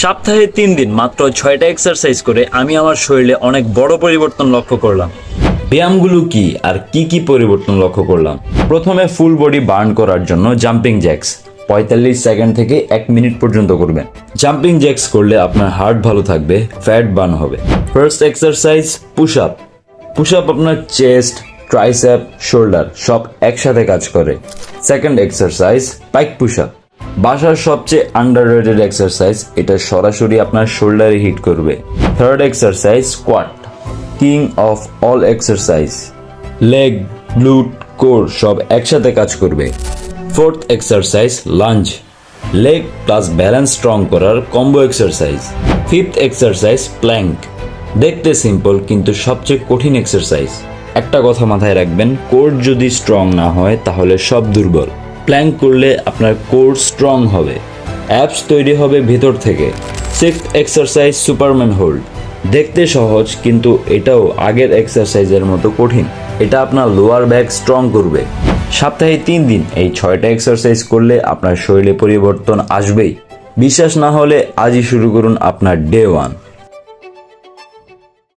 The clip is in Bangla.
সপ্তাহে 3 দিন মাত্র 6টা এক্সারসাইজ করে আমি আমার শরীরে অনেক বড় পরিবর্তন লক্ষ্য করলাম। ব্যায়ামগুলো কি আর কি কি পরিবর্তন লক্ষ্য করলাম? প্রথমে ফুল বডি বার্ন করার জন্য জাম্পিং জ্যাক্স 45 সেকেন্ড থেকে 1 মিনিট পর্যন্ত করবেন। জাম্পিং জ্যাক্স করলে আপনার হার্ট ভালো থাকবে, ফ্যাট বার্ন হবে। First exercise push up. Push up আপনার চেস্ট, ট্রাইসেপ, শোল্ডার সব একসাথে কাজ করে। Second exercise pike push up. বাসার সবচেয়ে আন্ডাররেটেড এক্সারসাইজ, এটা সরাসরি আপনার শোল্ডারে হিট করবে। Third exercise squat, king of all exercise. Leg, glute, core সব একসাথে কাজ করবে। Fourth exercise lunge, leg plus balance strong করার combo exercise. Fifth exercise plank, দেখতে সিম্পল কিন্তু সবচেয়ে কঠিন এক্সারসাইজ। একটা কথা মাথায় রাখবেন, কোর যদি স্ট্রং না হয় তাহলে সব দুর্বল। প্ল্যাঙ্ক করলে আপনার কোর স্ট্রং হবে, অ্যাপস তৈরি হবে ভেতর থেকে। সিক্সথ এক্সারসাইজ সুপারম্যান হোল্ড, দেখতে সহজ কিন্তু এটাও আগের এক্সারসাইজের মতো কঠিন। এটা আপনার লোয়ার ব্যাক স্ট্রং করবে। সপ্তাহে 3 দিন এই 6টা এক্সারসাইজ করলে আপনার শরীরে পরিবর্তন আসবেই। বিশ্বাস না হলে আজই শুরু করুন আপনার ডে 1।